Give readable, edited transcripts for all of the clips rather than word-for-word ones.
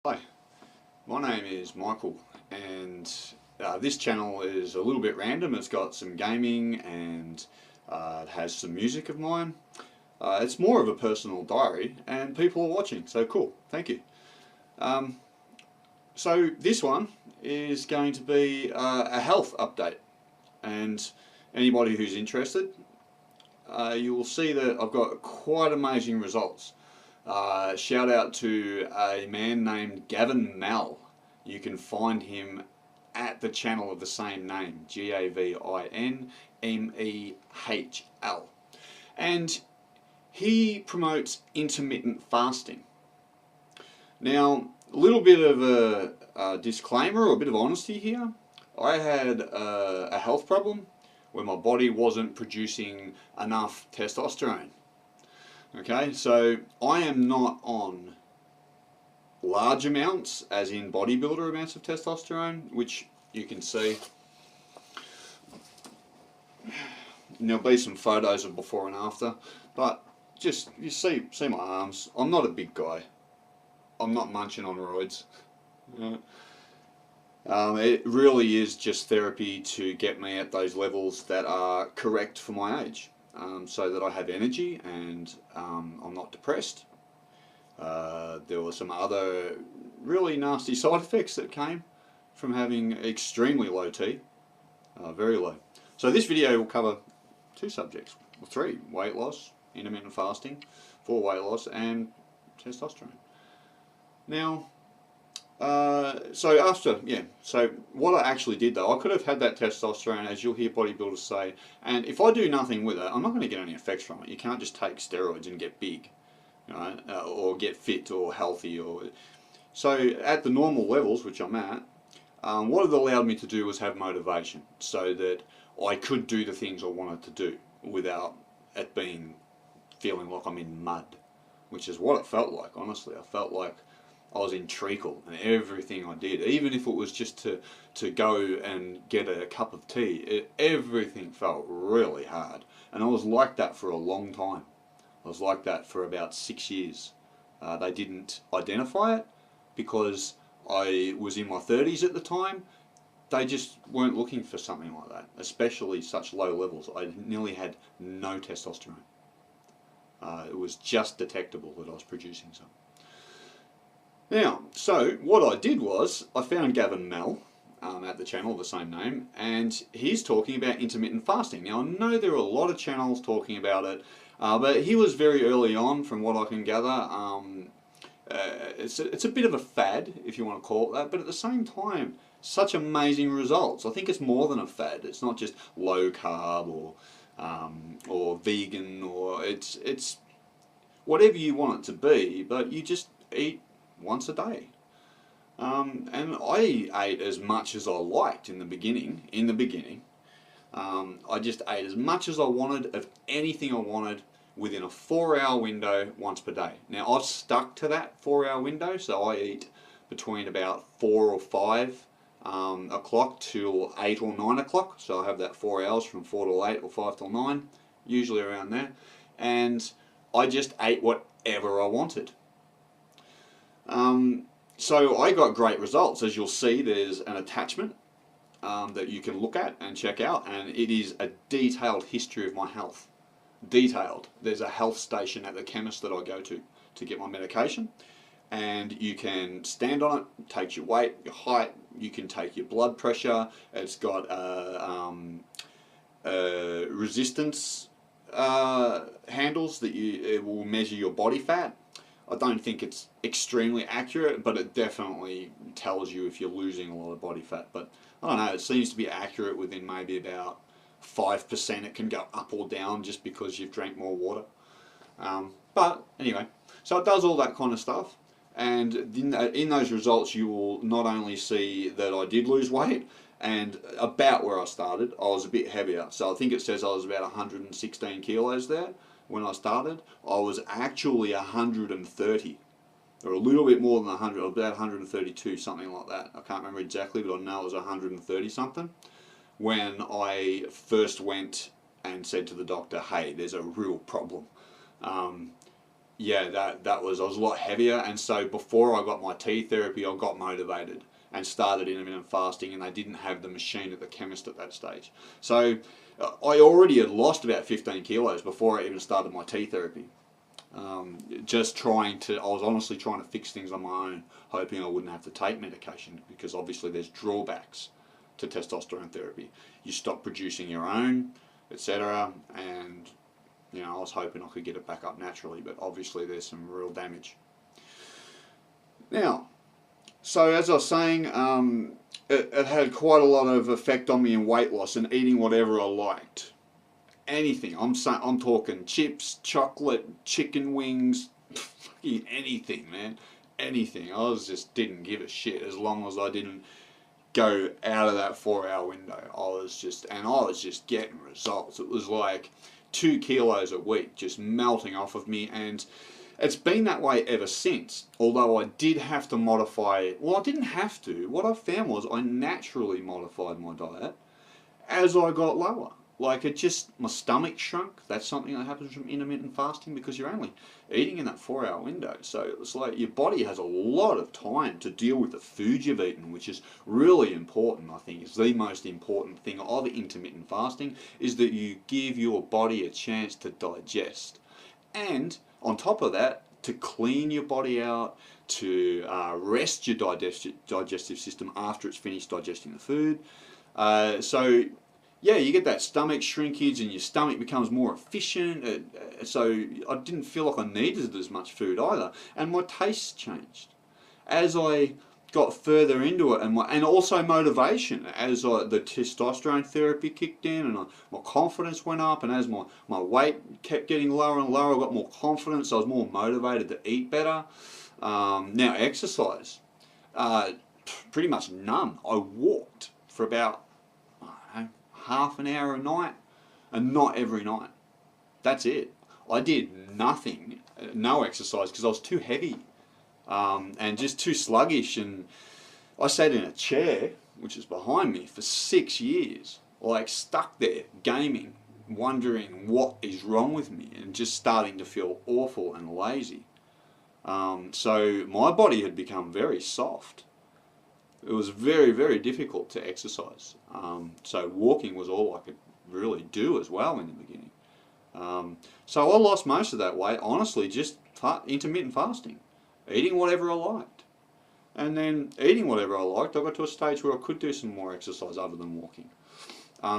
Hi, my name is Michael, and this channel is a little bit random. It's got some gaming and it has some music of mine. It's more of a personal diary, and people are watching, so cool, thank you. So this one is going to be a health update, and anybody who's interested, you will see that I've got quite amazing results. Shout out to a man named Gavin Mehl. You can find him at the channel of the same name, Gavinmehl, and he promotes intermittent fasting. Now, a little bit of a disclaimer or a bit of honesty here. I had a health problem where my body wasn't producing enough testosterone. Okay, so I am not on large amounts, as in bodybuilder amounts of testosterone, which you can see. And there'll be some photos of before and after, but just, you see my arms. I'm not a big guy. I'm not munching on roids. It really is just therapy to get me at those levels that are correct for my age. So that I have energy and I'm not depressed. There were some other really nasty side effects that came from having extremely low T, very low. So this video will cover two subjects, three: weight loss, intermittent fasting for weight loss, and testosterone. Now, so what I actually did though, I could have had that testosterone, as you'll hear bodybuilders say, and if I do nothing with it, I'm not going to get any effects from it. You can't just take steroids and get big, you know, or get fit or healthy. So at the normal levels, which I'm at, what it allowed me to do was have motivation, so that I could do the things I wanted to do without it feeling like I'm in mud, which is what it felt like, honestly. I felt like I was in treacle, and everything I did, even if it was just to go and get a cup of tea, everything felt really hard. And I was like that for a long time. I was like that for about 6 years. They didn't identify it because I was in my 30s at the time. They just weren't looking for something like that, especially such low levels. I nearly had no testosterone. It was just detectable that I was producing some. Now, so what I did was, I found Gavin Mehl at the channel of the same name, and he's talking about intermittent fasting. Now, I know there are a lot of channels talking about it, but he was very early on, from what I can gather. It's a bit of a fad, if you want to call it that, but at the same time, such amazing results. I think it's more than a fad. It's not just low carb or vegan, or it's whatever you want it to be, but you just eat once a day. And I ate as much as I liked in the beginning. I just ate as much as I wanted of anything I wanted within a 4-hour window once per day. Now, I've stuck to that 4-hour window, so I eat between about 4 or 5 o'clock till 8 or 9 o'clock. So I have that 4 hours from 4 till 8 or 5 till 9, usually around there. And I just ate whatever I wanted. So I got great results. As you'll see, there's an attachment that you can look at and check out, and it is a detailed history of my health. Detailed. There's a health station at the chemist that I go to get my medication, and you can stand on it. It takes your weight, your height, you can take your blood pressure. It's got resistance handles that it will measure your body fat. I don't think it's extremely accurate, but it definitely tells you if you're losing a lot of body fat. But I don't know, it seems to be accurate within maybe about 5%. It can go up or down just because you've drank more water. But anyway, so it does all that kind of stuff. And in those results, you will not only see that I did lose weight, and about where I started, I was a bit heavier. So I think it says I was about 116 kilos there. When I started, I was actually 130, or a little bit more than 100, about 132, something like that. I can't remember exactly, but I know it was 130 something when I first went and said to the doctor, hey, there's a real problem. yeah, that was, I was a lot heavier, and so before I got my tea therapy, I got motivated and started intermittent fasting, and they didn't have the machine at the chemist at that stage. So I already had lost about 15 kilos before I even started my tea therapy. Just trying to, I was honestly trying to fix things on my own, hoping I wouldn't have to take medication, because obviously there's drawbacks to testosterone therapy. You stop producing your own, etc. And you know, I was hoping I could get it back up naturally, but obviously there's some real damage. Now, so as I was saying, it had quite a lot of effect on me in weight loss and eating whatever I liked. Anything. I'm talking chips, chocolate, chicken wings, fucking anything, man. Anything. I was just didn't give a shit as long as I didn't go out of that 4 hour window. I was just getting results. It was like 2 kilos a week just melting off of me, and it's been that way ever since. Although I did have to modify, well, I didn't have to. What I found was I naturally modified my diet as I got lower. Like it just, my stomach shrunk. That's something that happens from intermittent fasting, because you're only eating in that 4 hour window. So it's like your body has a lot of time to deal with the food you've eaten, which is really important. I think is the most important thing of intermittent fasting, is that you give your body a chance to digest. And on top of that, to clean your body out, to rest your digestive system after it's finished digesting the food. So yeah, you get that stomach shrinkage and your stomach becomes more efficient. So I didn't feel like I needed as much food either. And my taste changed as I got further into it, and also motivation as the testosterone therapy kicked in, and my confidence went up, and as my weight kept getting lower and lower, I got more confidence. I was more motivated to eat better. Now exercise, pretty much none. I walked for about, I don't know, half an hour a night, and not every night. That's it. I did nothing, no exercise, because I was too heavy. And just too sluggish, and I sat in a chair, which is behind me, for 6 years, like stuck there, gaming, wondering what is wrong with me, and just starting to feel awful and lazy. So my body had become very soft. It was very, very difficult to exercise. So walking was all I could really do as well in the beginning. So I lost most of that weight, honestly, just intermittent fasting. Eating whatever I liked. And then eating whatever I liked, I got to a stage where I could do some more exercise other than walking.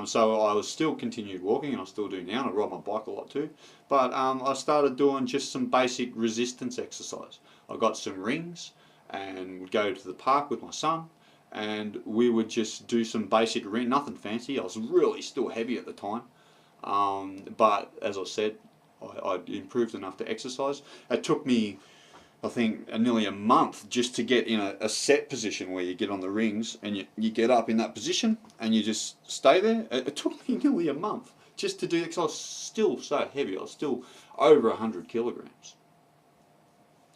So I was still continued walking, and I still do now, and I ride my bike a lot too. But I started doing just some basic resistance exercise. I got some rings and would go to the park with my son, and we would just do some basic ring, nothing fancy. I was really still heavy at the time. But as I said, I improved enough to exercise. It took me, I think, nearly a month just to get in a set position where you get on the rings and you get up in that position and you just stay there. It took me nearly a month just to do that, because I was still so heavy. I was still over 100 kilograms,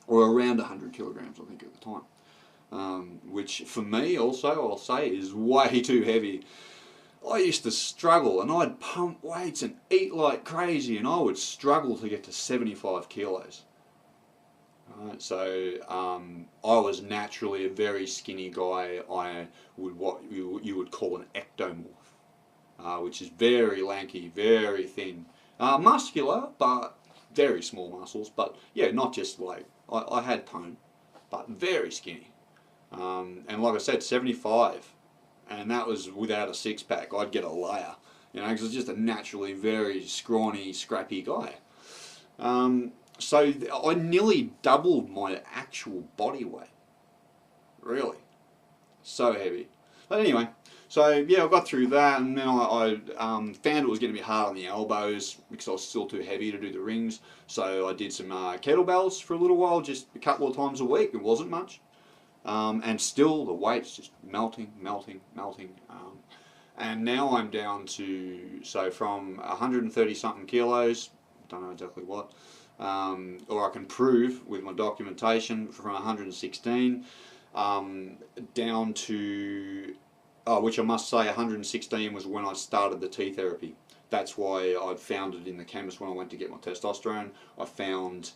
or around 100 kilograms, I think, at the time. Which for me also, I'll say, is way too heavy. I used to struggle, and I'd pump weights and eat like crazy, and I would struggle to get to 75 kilos. So I was naturally a very skinny guy. I would, what you would call an ectomorph, which is very lanky, very thin, muscular, but very small muscles. But yeah, not just like, I had tone, but very skinny. And like I said, 75, and that was without a six pack. I'd get a layer, because I was just a naturally very scrawny, scrappy guy. So I nearly doubled my actual body weight. Really. So heavy. But anyway, so yeah, I got through that, and then I found it was getting a bit hard on the elbows because I was still too heavy to do the rings. So I did some kettlebells for a little while, just a couple of times a week. It wasn't much. And still the weight's just melting. And now I'm down to, so from 130 something kilos, don't know exactly what, or I can prove with my documentation, from 116 down to, which I must say 116 was when I started the T therapy. That's why I found it in the chemist when I went to get my testosterone. I found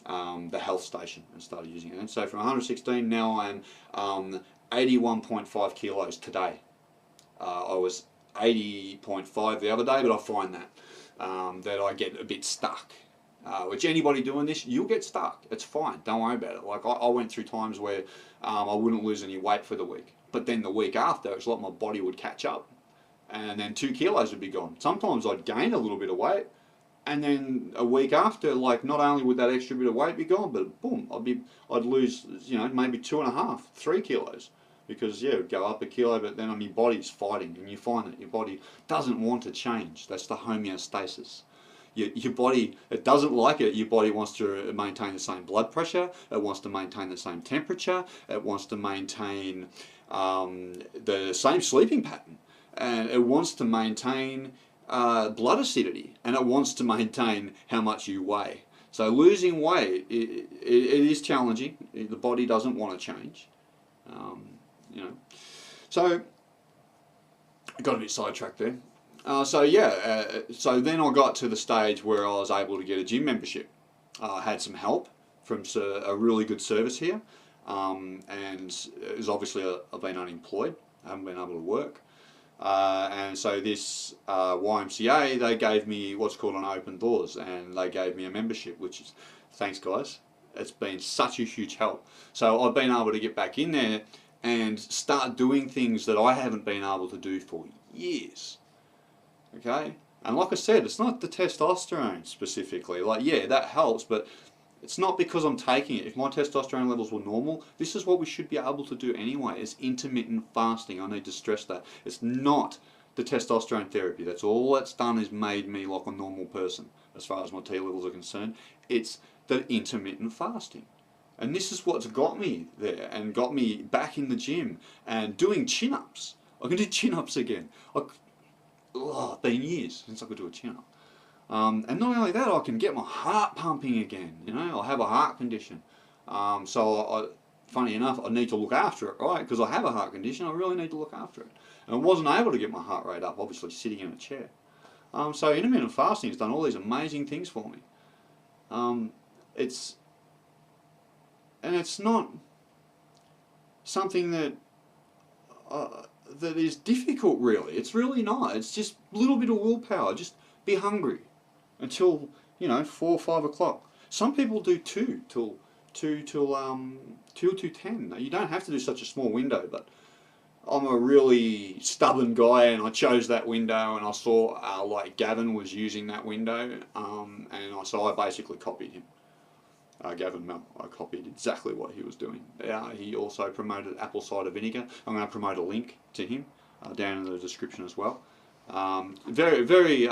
the health station and started using it. And so from 116, now I'm 81.5 kilos today. I was 80.5 the other day, but I find that that I get a bit stuck. Which anybody doing this, you'll get stuck. It's fine. Don't worry about it. Like I went through times where I wouldn't lose any weight for the week, but then the week after, it's like my body would catch up, and then 2 kilos would be gone. Sometimes I'd gain a little bit of weight, and then a week after, like not only would that extra bit of weight be gone, but boom, I'd lose, you know, maybe 2.5, 3 kilos. Because yeah, it would go up a kilo, but then your body's fighting, and you find that your body doesn't want to change. That's the homeostasis. Your body, it doesn't like it. Your body wants to maintain the same blood pressure. It wants to maintain the same temperature. It wants to maintain the same sleeping pattern, and it wants to maintain blood acidity, and it wants to maintain how much you weigh. So losing weight, it is challenging. The body doesn't want to change. You know, so I got a bit sidetracked there. So then I got to the stage where I was able to get a gym membership. I had some help from a really good service here, and it was obviously I've been unemployed. I haven't been able to work, and so this YMCA, they gave me what's called an open doors, and they gave me a membership, which is, thanks guys, it's been such a huge help. So I've been able to get back in there and start doing things that I haven't been able to do for years. Okay? And like I said, it's not the testosterone specifically. Like, yeah, that helps, but it's not because I'm taking it. If my testosterone levels were normal, this is what we should be able to do anyway. It's intermittent fasting. I need to stress that. It's not the testosterone therapy. That's all that's done is made me like a normal person as far as my T levels are concerned. It's the intermittent fasting. And this is what's got me there and got me back in the gym and doing chin-ups. I can do chin-ups again. It's been years since I could do a chin-up. And not only that, I can get my heart pumping again. You know, I have a heart condition. Funny enough, I need to look after it, right? Because I have a heart condition, I really need to look after it. And I wasn't able to get my heart rate up, obviously sitting in a chair. So intermittent fasting has done all these amazing things for me. It's not something that that is difficult, really. It's really not. It's just a little bit of willpower. Just be hungry until, you know, 4 or 5 o'clock. Some people do 2 till 10. You don't have to do such a small window, but I'm a really stubborn guy, and I chose that window, and I saw like Gavin was using that window, so I basically copied him. Gavin Mehl, I copied exactly what he was doing. He also promoted apple cider vinegar. I'm going to promote a link to him down in the description as well. Very, very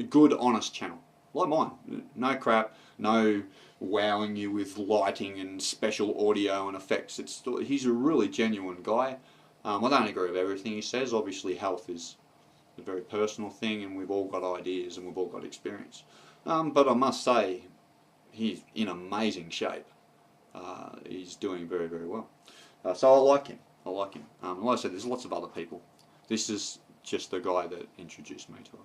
good, honest channel, like mine. No crap, no wowing you with lighting and special audio and effects. He's a really genuine guy. I don't agree with everything he says. Obviously, health is a very personal thing, and we've all got ideas and we've all got experience. But I must say, he's in amazing shape. He's doing very, very well. So I like him. Like I said, there's lots of other people. This is just the guy that introduced me to it.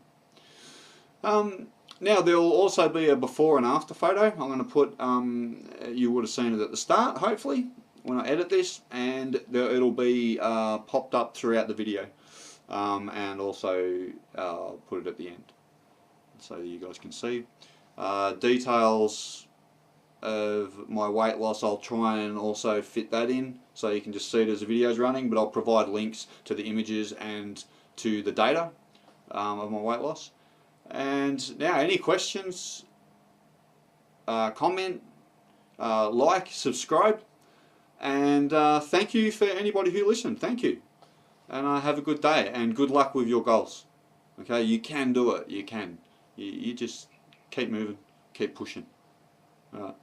Now there will also be a before and after photo. I'm going to put, you would have seen it at the start, hopefully, when I edit this, and it'll be popped up throughout the video, and also put it at the end, so you guys can see. Details of my weight loss, I'll try and also fit that in so you can just see it as the video's running, but I'll provide links to the images and to the data of my weight loss. And now, any questions, comment, like, subscribe, and thank you for anybody who listened. Thank you, and have a good day and good luck with your goals. Okay, you can do it. You can. You just keep moving, keep pushing. Alright,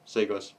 see you guys.